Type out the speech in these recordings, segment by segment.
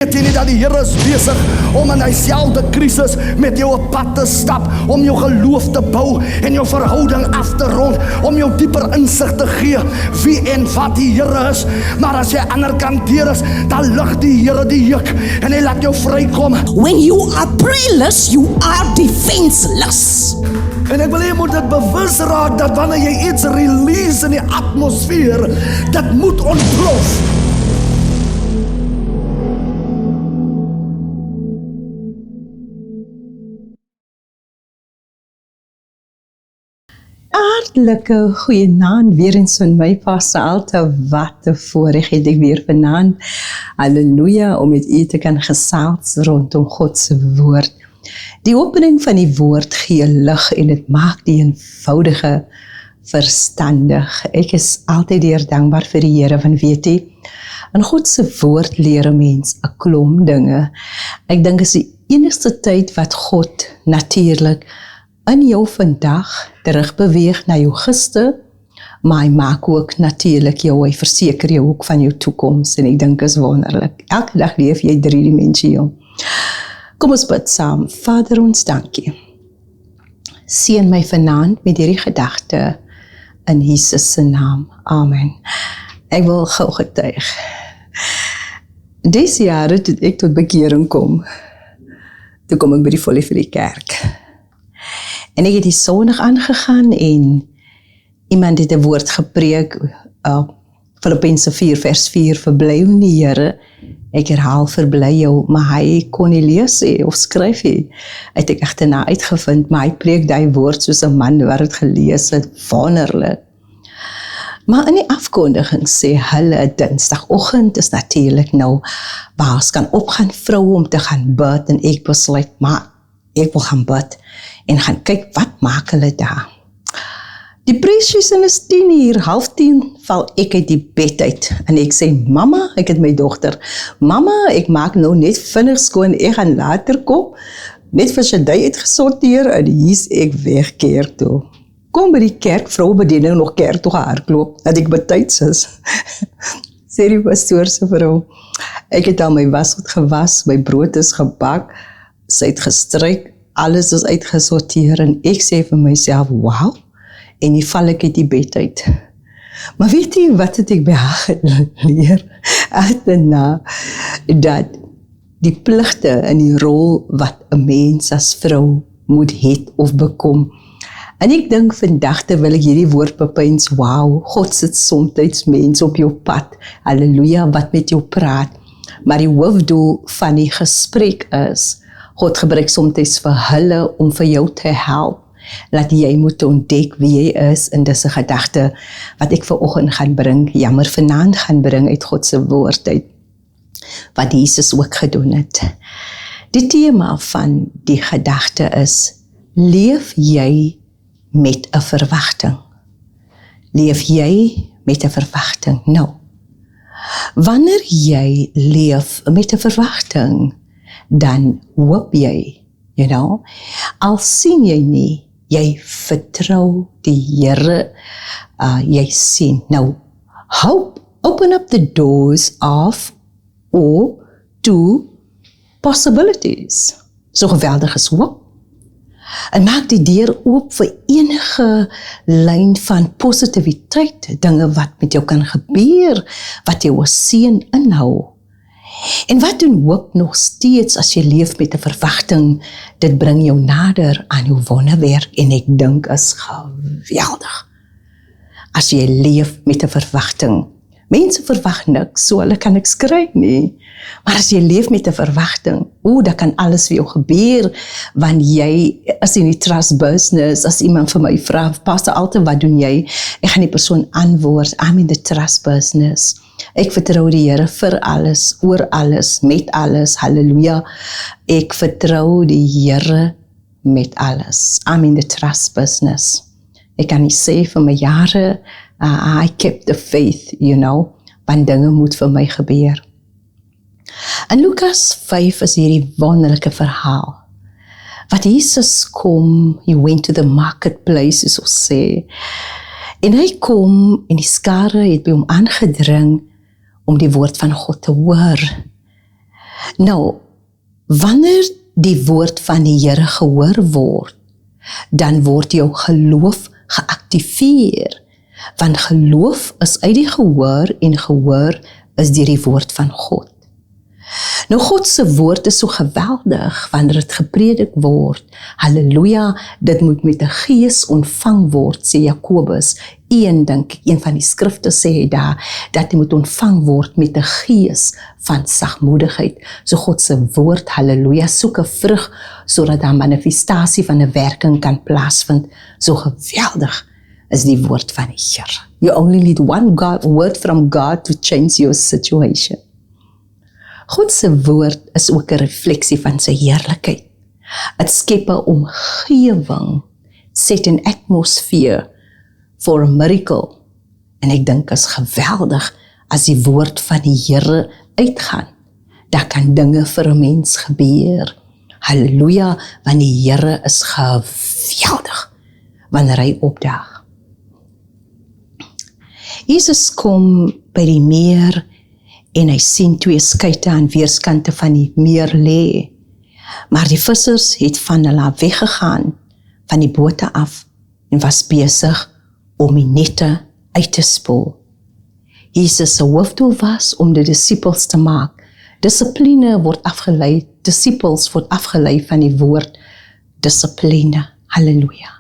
Weet jy nie dat die Here is besig om in dieselfde krisis met jou op pad te stap, om jou geloof te bou en jou verhouding af te rond, om jou dieper insig te gee wie en wat die Here is. Maar as jy ander kant deur is, dan lig die Here die juk en hy laat jou vrykom. When you are prayerless, you are defenseless. En ek wil jy moet dit bewus raak dat wanneer jy iets release in die atmosfeer, dit moet ontplof. Hartlike goeienaand weer eens van my Pastor Alta. Wat 'n voorreg het ek weer vanaand. Halleluja, om met u te kan gesels rondom God se woord. Die opening van die woord gee lig en dit maak die eenvoudige verstandig. Ek is altyd weer dankbaar vir die Here, van weet jy, in God se woord leer 'n mens 'n klomp dinge. Ek dink is die enigste tyd wat God natuurlik in jou vandag terugbeweeg na jou gister, maar hy maak ook natuurlik jou, hy verseker jou ook van jou toekoms, en ek dink is wonderlik. Elke dag leef jy driedimensioneel. Kom ons bid saam. Vader, ons dankie. Seën my vanaand met hierdie gedagte in Jesus se naam. Amen. Ek wil gou getuig. Dese jare toe ek tot bekering kom, toe kom ek by die Volle vir die kerk. En ek het die Sondag aangegaan en iemand het 'n woord gepreek, Filippense 4 vers 4, verbly in die Here. Ek herhaal, verbly jou, maar hy kon nie lees of skryf nie. Het ek agterna uitgevind, maar hy preek die woord soos 'n man wat het gelees het, wonderlik. Maar in die afkondiging sê hulle, Dinsdagoggend is natuurlik nou, waar ons kan opgaan vroue om te gaan bid, en ek besluit, maar ek wil gaan bid en gaan kyk wat maak hulle daar. Die preesiesin is 10:00, 9:30 val ek uit die bed uit en ek sê, mama, ek het my dogter, mama, ek maak nou net vinnig skoon, ek gaan later kom, net vir Shaddai uitgesorteer en hier's ek weg kerk toe. Kom by die kerk, vrouebediening nog kerk toe gehardloop, dat ek betyds is. Sê die pastoor se vrou, ek het al my wasgoed gewas, my brood is gebak, sy het gestryk, alles is uitgesorteer, en ek sê vir myself, wow, en die val ek uit die bed uit. Maar weet jy wat het ek by haar geleer? Agterna, dat die pligte in die rol wat 'n mens as vrou moet het of bekom. En ek dink vandag terwyl ek hierdie woord bepeins, wow, God sit soms mense op jou pad, halleluja, wat met jou praat. Maar die hoofdoel van die gesprek is, God gebruik soms vir hulle om vir jou te help, laat jy moet ontdek wie jy is, en dis 'n gedagte wat ek vanoggend gaan bring, jammer vanaand gaan bring uit God se woord uit, wat Jesus ook gedoen het. Die tema van die gedagte is, leef jy met 'n verwagting? Leef jy met 'n verwagting? Nou, wanneer jy leef met 'n verwagting, dan hoop jy, al sien jy nie, jy vertrou die Here, jy sien. Nou, hope open up the doors of or to possibilities. So geweldig is hoop. En maak die deur oop vir enige lyn van positiwiteit, dinge wat met jou kan gebeur, wat jou 'n seën inhou. En wat doen hoop nog steeds as jy leef met 'n verwagting? Dit bring jou nader aan jou wonderwerk, en ek dink is geweldig. As jy leef met 'n verwagting. Mense verwag niks, so hulle kan niks kry nie. Maar as jy leef met 'n verwagting, dan kan alles vir jou gebeur, want jy is in die trust business. As iemand vir my vra, Pastor Alta, wat doen jy? Ek gaan die persoon antwoord, I'm in the trust business. Ek vertrou die Here vir alles, oor alles, met alles, halleluja. Ek vertrou die Here met alles. I'm in the trust business. Ek kan nie sê vir my jare, I kept the faith, want dinge moet vir my gebeur. In Lukas 5 is hierdie wonderlike verhaal, wat Jesus kom, he went to the marketplace, soos ons sê, en hy kom, en die skare het by hom aangedring, om die woord van God te hoor. Nou, wanneer die woord van die Here gehoor word, dan word jou geloof geactiveer, want geloof is uit die gehoor en gehoor is deur die woord van God. Nou God se woord is so geweldig wanneer dit gepredik word. Halleluja, dit moet met 'n gees ontvang word, sê Jakobus 1, dink ek, een van die skrifte sê hy daar, dat dit moet ontvang word met 'n gees van sagmoedigheid. So God se woord, halleluja, soek 'n vrug, sodat daar manifestasie van 'n werking kan plaasvind. So geweldig is die woord van die Here. You only need one word from God to change your situation. God se woord is ook 'n refleksie van sy heerlikheid. Dit skep 'n omgewing, set an atmosphere for a miracle. En ek dink is geweldig as die woord van die Here uitgaan. Daar kan dinge vir 'n mens gebeur. Halleluja, want die Here is geweldig wanneer hy opdaag. Jesus kom by die meer en hy sien 2 skuite aan weerskante van die meer lê. Maar die vissers het van hulle weggegaan van die bote af en was besig om die nette uit te spoel. Jesus se hoofdoel was om die disippels te maak. Dissipline word afgelei, disippels word afgelei van die woord dissipline. Halleluja.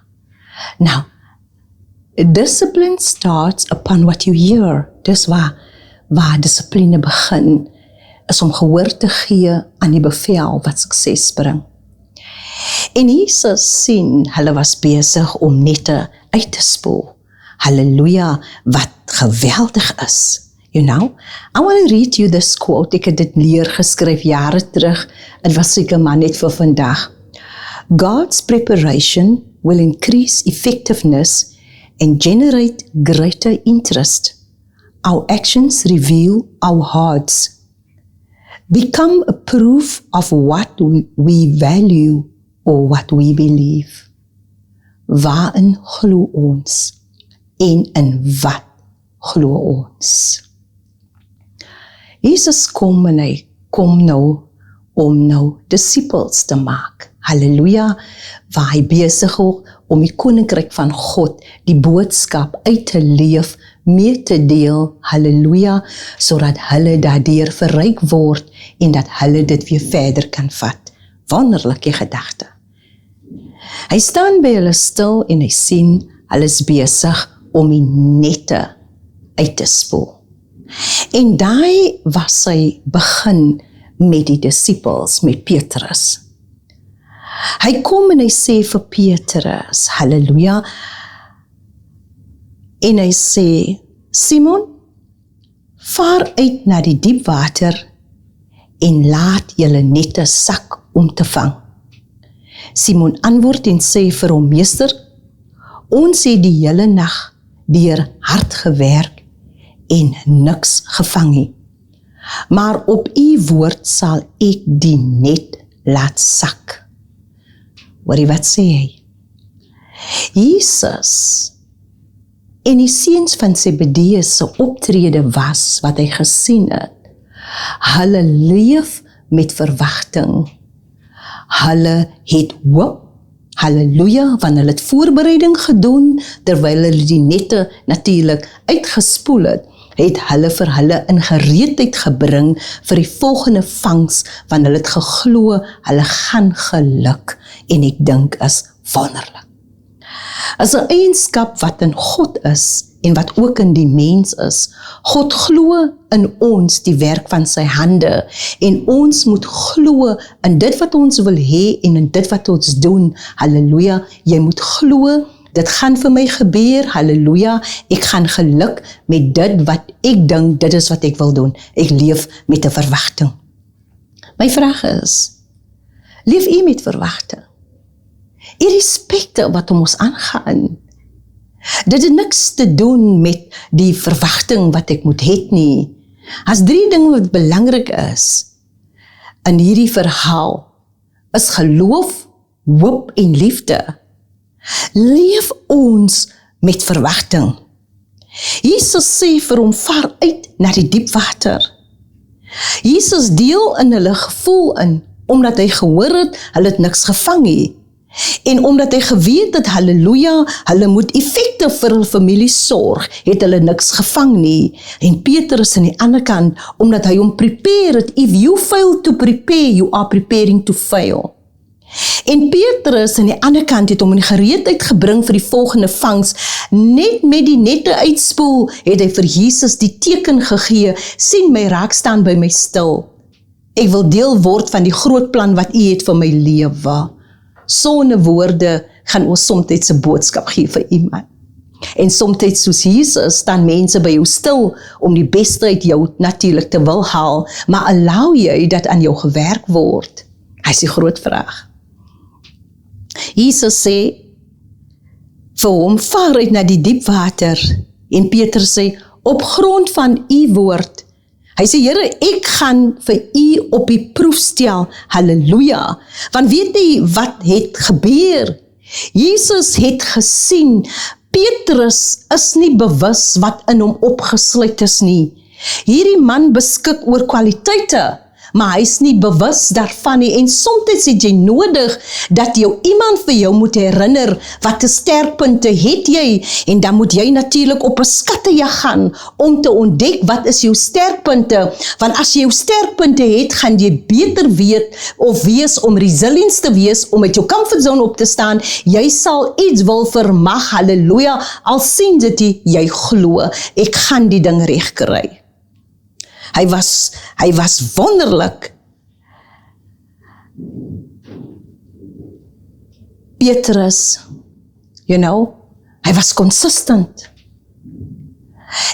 Now, discipline starts upon what you hear. Dis waar dissipline begin, is om gehoor te gee aan die bevel wat sukses bring. En Jesus sien, hulle was besig om nette uit te spoel. Halleluja, wat geweldig is. You know, I want to read you this quote. Ek het dit neergeskryf jare terug. Het was seker maar net vir vandag. God's preparation will increase effectiveness and generate greater interest. Our actions reveal our hearts. Become a proof of what we value or what we believe. Waarin glo ons en in wat glo ons? Jesus kom en hy kom nou om nou disciples te maak. Halleluja, waar hy besig is om die koninkryk van God, die boodskap uit te leef, mee te deel, halleluja, sodat hulle daardeur verryk word en dat hulle dit weer verder kan vat. Wonderlike gedagte. Hy staan by hulle stil en hy sien, hulle is besig om die nette uit te spoel. En daai was sy begin met die disippels, met Petrus. Hy kom en hy sê vir Petrus, halleluja, en hy sê, Simon, vaar uit na die diep water en laat julle nette sak om te vang. Simon antwoord en sê vir hom, meester, ons het die hele nag deur hard gewerk en niks gevang nie. Maar op u woord sal ek die net laat sak. Hoorie wat sê hy? Jesus en die seuns van Zebedeus se optrede was wat hy gesien het. Hulle leef met verwagting. Hulle het hoop. Halleluja, want hulle het voorbereiding gedoen terwyl hulle die nette natuurlik uitgespoel het. Het hulle vir hulle in gereedheid gebring vir die volgende vangs, want hulle het geglo, hulle gaan geluk, en ek dink is wonderlik. As 'n eienskap wat in God is, en wat ook in die mens is, God glo in ons die werk van sy hande, en ons moet glo in dit wat ons wil hê, en in dit wat ons doen, halleluja, jy moet glo, dit gaan vir my gebeur, halleluja, ek gaan geluk met dit wat ek dink, dit is wat ek wil doen. Ek leef met 'n verwagting. My vraag is, leef u met verwagting? Irrespecte wat om ons aangaan. Dit het niks te doen met die verwagting wat ek moet hê nie. As 3 dinge wat belangrik is in hierdie verhaal, is geloof, hoop en liefde. Leef ons met verwagting. Jesus sê vir hom, vaar uit na die diep water. Jesus deel in hulle gevoel in, omdat hy gehoor het, hulle het niks gevang nie. En omdat hy geweet het, halleluja, hulle moet effektief vir hulle familie sorg, het hulle niks gevang nie. En Petrus aan die ander kant, omdat hy hom prepare het, if you fail to prepare, you are preparing to fail. En Petrus aan die ander kant het hom in die gereedheid gebring vir die volgende vangs. Net met die nette uitspoel het hy vir Jesus die teken gegee, sien my raak staan by my stil. Ek wil deel word van die groot plan wat u het vir my lewe. Sonne woorde gaan ons soms 'n boodskap gee vir iemand. En soms soos Jesus staan mense by jou stil om die beste uit jou natuurlik te wil haal, maar allow jy dat aan jou gewerk word? Hy is die groot vraag. Jesus sê vir hom, vaar uit na die diep water. En Petrus sê, op grond van u woord. Hy sê, Here, ek gaan vir u op die proef stel. Halleluja. Want weet jy wat het gebeur? Jesus het gesien, Petrus is nie bewus wat in hom opgesluit is nie. Hierdie man beskik oor kwaliteite, maar hy is nie bewus daarvan nie, en soms het jy nodig, dat iemand vir jou moet herinner, wat 'n sterkpunte het jy, en dan moet jy natuurlijk op 'n skattejag gaan, om te ontdek, wat is jou sterkpunte, want as jy jou sterkpunte het, gaan jy beter weet, of wees om resilience te wees, om uit jou comfortzone op te staan, jy sal iets wil vermag, halleluja, al sien dit jy glo, ek gaan die ding reg kry. Hy was wonderlik. Petrus, hy was consistent.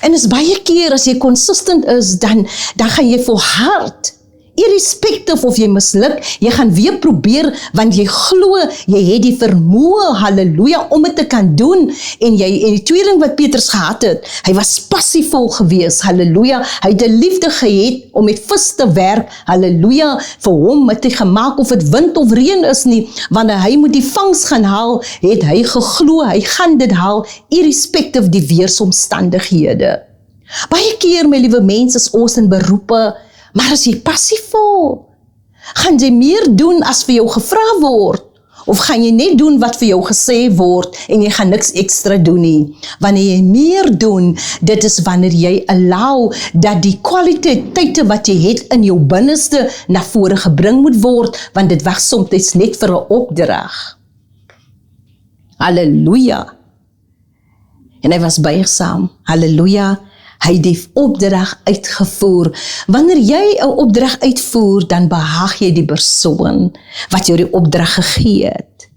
En is baie keer as jy consistent is, dan gaan jy volhard. Irrespectief of jy misluk, jy gaan weer probeer, want jy glo, jy het die vermoë, halleluja, om dit te kan doen, en die tweede ding wat Petrus gehad het, hy was passievol gewees, halleluja, hy het die liefde gehad om met vis te werk, halleluja, vir hom het hy gemaak of het wind of reën is nie, want hy moet die vangs gaan haal, het hy geglo, hy gaan dit haal, irrespectief die weersomstandighede. Baie keer, my liewe mens, is ons in beroepe, maar as jy passievol, gaan jy meer doen as vir jou gevra word, of gaan jy net doen wat vir jou gesê word, en jy gaan niks ekstra doen nie. Wanneer jy meer doen, dit is wanneer jy allow, dat die kwaliteite wat jy het in jou binneste, na vore gebring moet word, want dit wag soms net vir 'n opdrag. Halleluja. En hy was buigsaam, halleluja, hy het die opdrag uitgevoer. Wanneer jy 'n opdrag uitvoer, dan behaag jy die persoon wat jou die opdrag gegee het.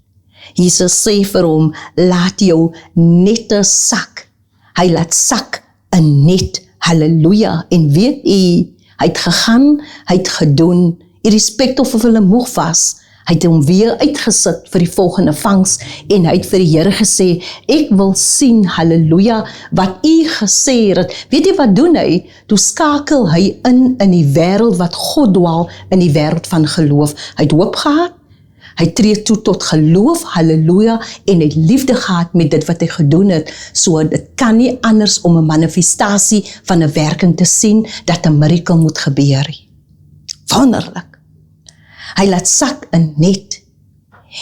Jesus sê vir hom, laat jou nette sak. Hy laat sak 'n net, halleluja. En weet jy, hy het gegaan, hy het gedoen, irrespectief of hulle moeg was, hy het hom weer uitgesit vir die volgende vangs, en hy het vir die Here gesê, ek wil sien, halleluja, wat u gesê het. Weet jy wat doen hy? Toe skakel hy in die wêreld wat God dwaal, in die wêreld van geloof. Hy het hoop gehad, hy tree toe tot geloof, halleluja, en hy het liefde gehad met dit wat hy gedoen het, so dit kan nie anders om 'n manifestasie van 'n werking te sien, dat 'n miracle moet gebeur. Wonderlik. Hy laat sak 'n net.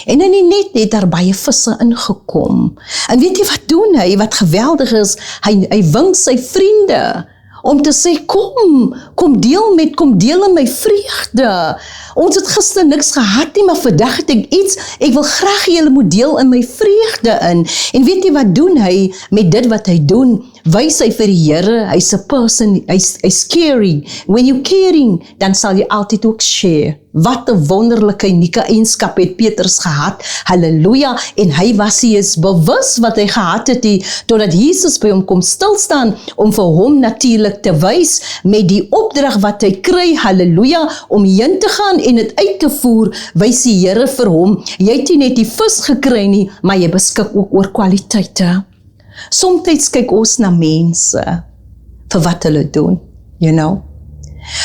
En in die net het daar baie visse ingekom. En weet jy wat doen hy? Wat geweldig is, hy wink sy vriende om te sê, kom deel in my vreugde. Ons het gister niks gehad nie, maar vandag het ek iets, ek wil graag julle moet deel in my vreugde in. En weet jy wat doen hy met dit wat hy doen? Wys hy vir die Here, hy's 'n person, hy's caring. When you caring, dan sal jy altyd ook share. Wat 'n wonderlike, unieke eienskap het Petrus gehad, halleluja, en hy was eens bewus wat hy gehad het, totdat Jesus by hom kom stilstaan, om vir hom natuurlik te wys, met die opdrag wat hy kry, halleluja, om heen te gaan en het uit te voer, wys die Here vir hom, jy het nie net die vis gekry nie, maar jy beskik ook oor kwaliteite. Soms kyk ons na mense, vir wat hulle doen,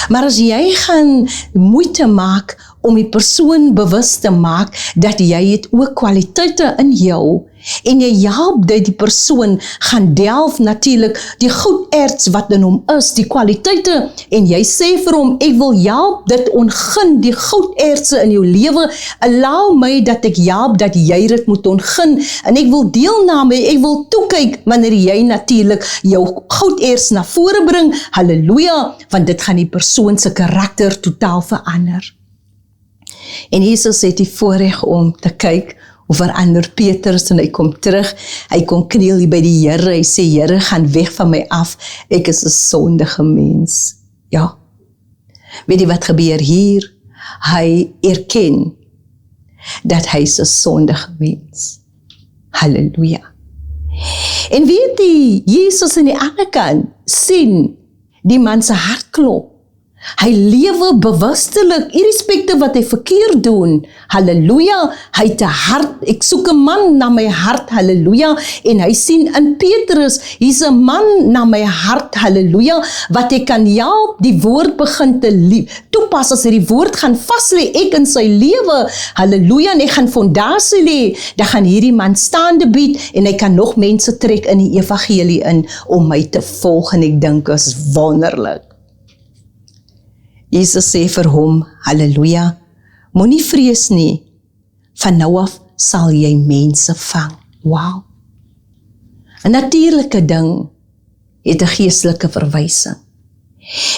Maar as jy gaan moeite maak, om die persoon bewus te maak, dat jy het ook kwaliteite in jou, En jy help dat die persoon gaan delf natuurlik die goederts wat in hom is, die kwaliteite, en jy sê vir hom, ek wil help dit ontgin, die goedertse in jou lewe, allow my dat ek help dat jy dit moet ontgin, en ek wil deelname, ek wil toekyk, wanneer jy natuurlik jou goederts na vore bring, halleluja, want dit gaan die persoon se karakter totaal verander. En Jesus het die voorreg om te kyk, hoe verander Petrus, en hy kom terug, hy kom kniel hier by die Here, hy sê, Here, gaan weg van my af, ek is 'n sondige mens. Ja, weet jy wat gebeur hier? Hy erken, dat hy is 'n sondige mens. Halleluja. En weet jy, Jesus aan die ander kant, sien, die man se hart klop, hy lewe bewustelik, irrespectief wat hy verkeerd doen, halleluja, hy het 'n hart, ek soek 'n man na my hart, halleluja, en hy sien in Petrus, hier's 'n man na my hart, halleluja, wat hy kan help, die woord begin te toepas, as hy die woord gaan vaslê, ek in sy lewe, halleluja, en hy gaan fondasie lê, dan gaan hierdie man staande bied, en hy kan nog mense trek in die evangelie in, om my te volg, en ek dink, is wonderlik. Jesus sê vir hom, halleluja, moenie vrees nie, van nou af sal jy mense vang. Wow. 'n natuurlike ding het 'n geestelike verwysing.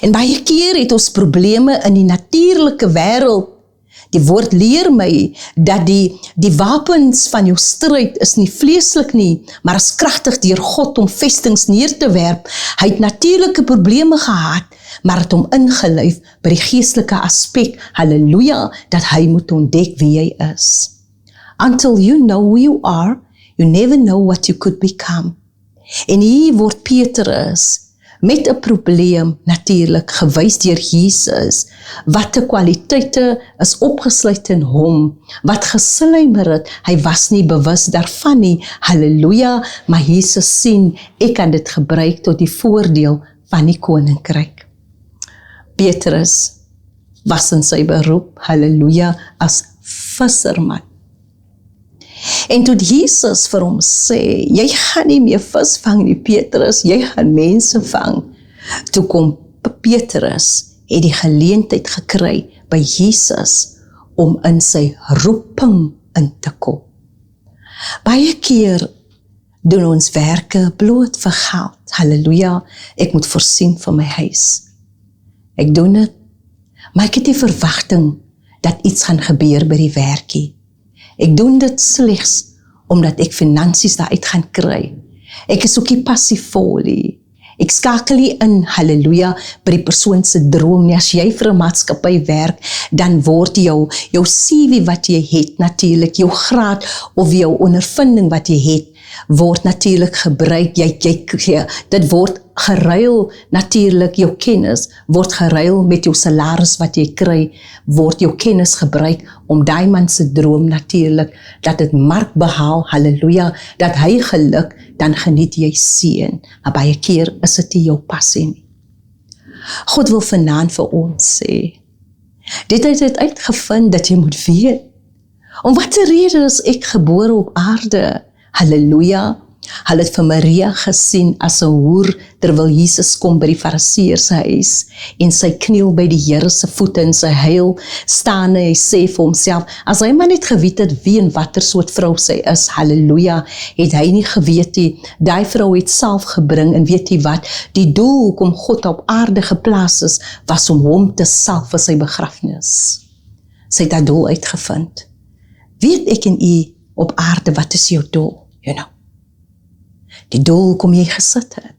En baie keer het ons probleme in die natuurlike wêreld. Die woord leer my dat die wapens van jou stryd is nie vleeslik nie, maar is kragtig deur God om vestings neer te werp. Hy het natuurlike probleme gehad, maar het hom ingelyf by die geestelike aspek, halleluja, dat hy moet ontdek wie hy is. Until you know who you are, you never know what you could become. En hier word Petrus met 'n probleem natuurlik gewys deur Jesus, wat 'n kwaliteite is opgesluit in hom, wat geslymer het, hy was nie bewus daarvan nie, halleluja, maar Jesus sien, ek kan dit gebruik tot die voordeel van die koninkryk. Petrus was in sy beroep, halleluja, as visserman. En toe Jesus vir hom sê, jy gaan nie meer vis vang nie, Petrus, jy gaan mense vang. Toe kom Petrus, het die geleentheid gekry by Jesus, om in sy roeping in te kom. Baie keer doen ons werke bloot vir geld, halleluja, ek moet voorsien vir my huis. Ek doen dit, maar ek het die verwagting, dat iets gaan gebeur by die werkie. Ek doen dit slegs, omdat ek finansies daaruit gaan kry. Ek is ook nie passievol nie. Ek skakel nie in, halleluja, by die persoon se droom nie. As jy vir 'n maatskappy werk, dan word jou CV wat jy het, natuurlik, jou graad, of jou ondervinding wat jy het, word natuurlik gebruik, dit word geruil, natuurlik, jou kennis, word geruil met jou salaris wat jy kry, word jou kennis gebruik, om daai man se droom natuurlik, dat dit mark behaal, halleluja, dat hy geluk, dan geniet jy seën, maar baie keer is dit nie jou passie nie. God wil vanaand vir ons sê, dit het uitgevind, dat jy moet weet, om wat 'n rede is ek gebore op aarde, halleluja, hulle het vir Maria gesien as 'n hoer, terwyl Jesus kom by die Fariseërs se huis, en sy kniel by die Here se voete, en sy huil, staan hy sê vir homself, as hy maar net geweet het wie en watter soort vrou sy is, halleluja, het hy nie geweet nie, die vrou het self gebring, en weet jy wat, die doel hoekom God op aarde geplaas is, was om hom te salf vir sy begrafnis. Sy het dat doel uitgevind. Weet ek en u op aarde, wat is jou doel? Die doel kom jy gesit het,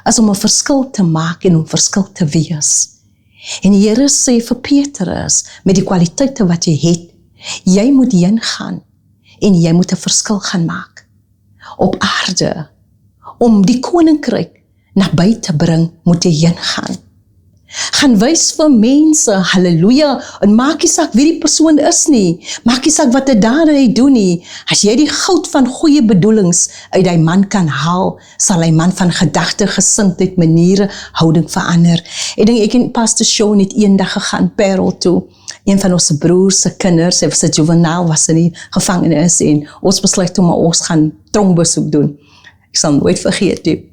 as om 'n verskil te maak en om verskil te wees. En die Here sê vir Petrus, met die kwaliteite wat jy het, jy moet heen gaan, en jy moet 'n verskil gaan maak, op aarde, om die koninkryk naby te bring, moet jy heen gaan. Gaan wys vir mense, halleluja, en maak nie saak wie die persoon is nie, maak nie saak wat die dade hy doen nie, as jy die goud van goeie bedoelings uit die man kan haal, sal hy man van gedagte, gesindheid, maniere, houding verander. Ek dink ek en Pastor Shaw het eendag gegaan Parel toe, een van ons broers se kinders, hy was 'n juvenaal, was in die gevangenis en ons besluit om ons gaan tronkbesoek doen. Ek sal nooit vergeet nie.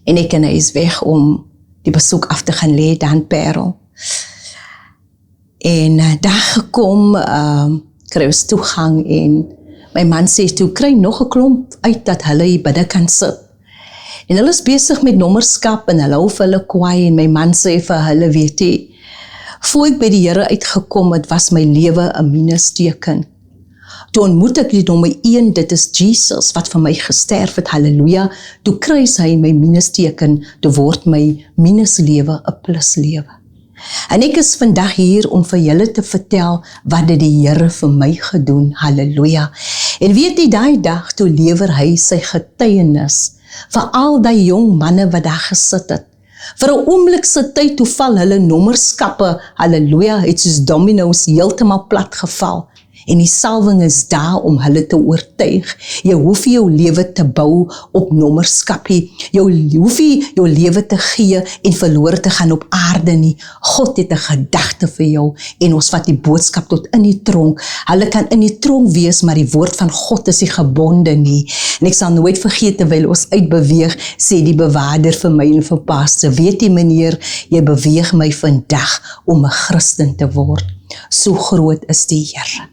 En ek en hy is weg om die besoek af te gaan lê dan Parel. En daar gekom, kry ons toegang en my man sê toe, kry nog 'n klomp uit dat hulle hier binne kan sit. En hulle is besig met nommerskap en hulle hou vir hulle kwaai en my man sê vir hulle, weet jy, voor ek by die Here uitgekom het, was my lewe 'n minusteken. Toe ontmoet ek die nommer 1, dit is Jesus, wat vir my gesterf het, halleluja. Toe kruis hy my minusteken, toe word my minuslewe 'n pluslewe. En ek is vandag hier om vir julle te vertel wat het die Here vir my gedoen, halleluja. En weet jy, daai dag toe lewer hy sy getuienis vir al die jong manne wat daar gesit het. Vir 'n oomblikse tyd toe val hulle nommerskappe, halleluja, het soos domino's heeltemal plat geval. En die salwing is daar om hulle te oortuig. Jy hoef nie jou lewe te bou op nommerskap nie. Jy hoef nie jou lewe te gee en verlore te gaan op aarde nie. God het 'n gedagte vir jou en ons vat die boodskap tot in die tronk. Hulle kan in die tronk wees, maar die woord van God is nie gebonde nie. En ek sal nooit vergeet terwyl ons uitbeweeg, sê die bewaarder vir my en vir pastor, weet jy meneer, jy beweeg my vandag om 'n Christen te word. So groot is die Here.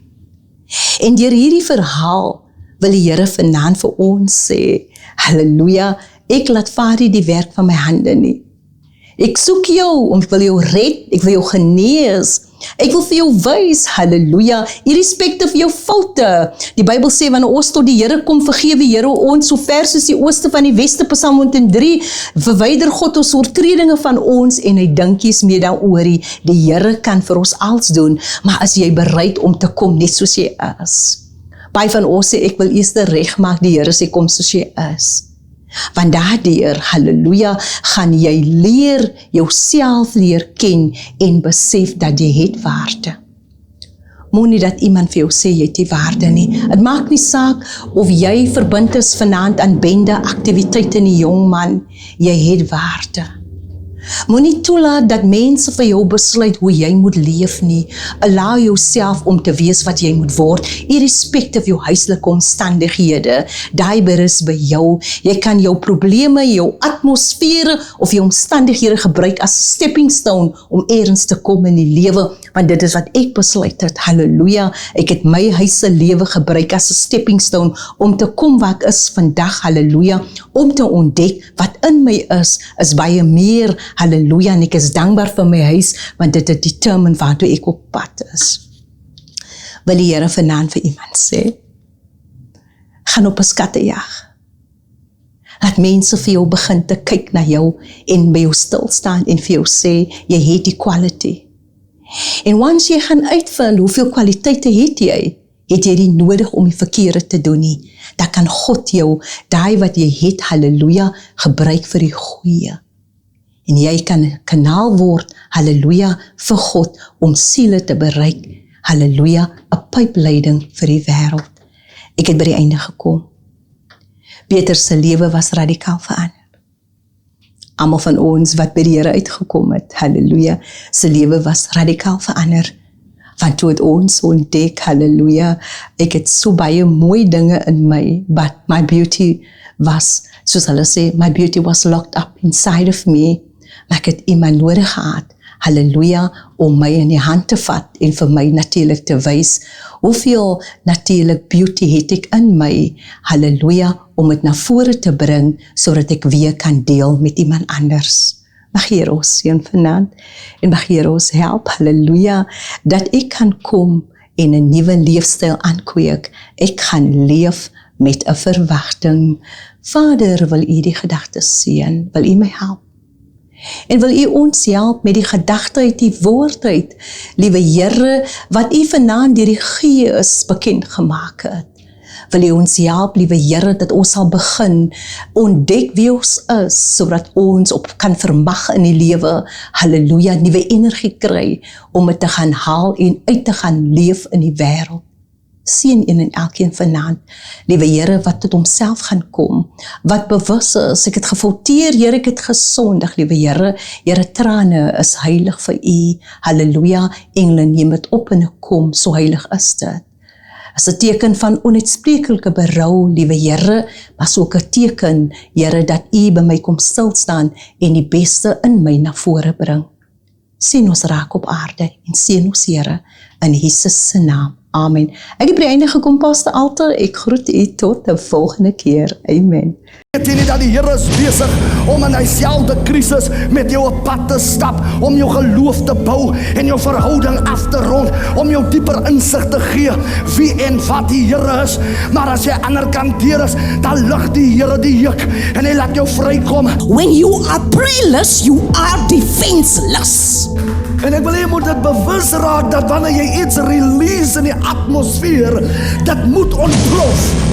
En deur hierdie verhaal wil die Here vanaand vir ons sê, halleluja, ek laat vaar nie die werk van my hande nie. Ek soek jou, ek wil jou red, ek wil jou genees, ek wil vir jou wys, halleluja, irrespectief vir jou foute. Die Bybel sê, wanneer ons tot die Here kom, vergewe Here ons, so ver soos die ooste van die weste, Psalm 103, verwyder God ons oortredinge van ons, en hy dinkies mee daaroor. Die Here kan vir ons alles doen, maar as jy bereid om te kom, net soos jy is. Baie van ons sê, ek wil eers reg maak, die Here sê, kom soos jy is. Want daardeur, halleluja, gaan jy leer, jouself leer ken en besef dat jy het waarde. Moenie dat iemand vir jou sê jy het die waarde nie. Het maak nie saak of jy verbind is vanaand aan bende aktiwiteite in die jong man, jy het waarde. Moenie toelaat dat mense vir jou besluit hoe jy moet leef nie. Allow jouself om te wees wat jy moet word, irrespectief jou huislike omstandighede. Daai berus by jou. Jy kan jou probleme, jou atmosfere of jou omstandighede gebruik as stepping stone om eers te kom in die lewe, want dit is wat ek besluit het. Halleluja, ek het my huise lewe gebruik as 'n stepping stone om te kom waar ek is vandag, halleluja, om te ontdek wat in my is baie meer. Halleluja, en ek is dankbaar vir my huis, want dit het determine waartoe ek op pad is. Wil die Here vanaand vir iemand sê, gaan op 'n skattejag. Laat mense vir jou begin te kyk na jou en by jou stil staan en vir jou sê, jy het die quality. En once jy gaan uitvind hoeveel kwaliteite het jy die nodig om die verkeerde te doen nie. Dan kan God jou, daai wat jy het, halleluja, gebruik vir die goeie. En jy kan 'n kanaal word, halleluja, vir God, om siele te bereik, halleluja, 'n pypleiding vir die wêreld. Ek het by die einde gekom. Peter se lewe was radikaal verander. Almal van ons wat by die Here uitgekom het, halleluja, se lewe was radikaal verander. Want toe het ons ontdek, halleluja, ek het so baie mooi dinge in my, but my beauty was, soos hulle sê, my beauty was locked up inside of me. Maar ek het iemand nodig gehad, halleluja, om my in die hand te vat en vir my natuurlik te wys, hoeveel natuurlik beauty het ek in my, halleluja, om het na vore te bring, sodat ek weer kan deel met iemand anders. Mag Here ons seën vanaand, en mag Here ons help, halleluja, dat ek kan kom en 'n nuwe leefstyl aankweek. Ek gaan leef met 'n verwagting. Vader, wil U die gedagtes seën, wil U my help. En wil U ons help met die gedagte uit die woord uit, liewe Here, wat U vanaand deur die Gees bekend gemaak het. Wil U ons help, liewe Here, dat ons sal begin ontdek wie ons is, sodat ons op kan vermag in die lewe, halleluja, nuwe energie kry, om dit te gaan haal en uit te gaan leef in die wêreld. Seën een en elkeen vanaand, liewe Here, wat tot homself gaan kom, wat bewus is, ek het gefouteer, Here, ek het gesondig, liewe Here, Here, trane is heilig vir U, halleluja, engele neem dit op en kom, so heilig is dit. Is 'n teken van onuitspreeklike berou, liewe Here, maar so 'n teken, Here, dat U by my kom stil staan en die beste in my na vore bring. Sien ons raak op aarde en sien ons Here in Jesus se naam. Amen. Ek het by die einde gekom, Pastor Alter. Ek groet u tot 'n volgende keer. Amen. Weet jy nie dat die Here is besig om in dieselfde krisis met jou op pad te stap, om jou geloof te bou en jou verhouding af te rond, om jou dieper insig te gee wie en wat die Here is. Maar as jy aan die ander kant deur is, dan lig die Here die juk en hy laat jou vrykom. When you are prayerless, you are defenseless. En ek wil jy moet dit bewus raak dat wanneer jy iets release in die atmosfeer, dit moet ontplof.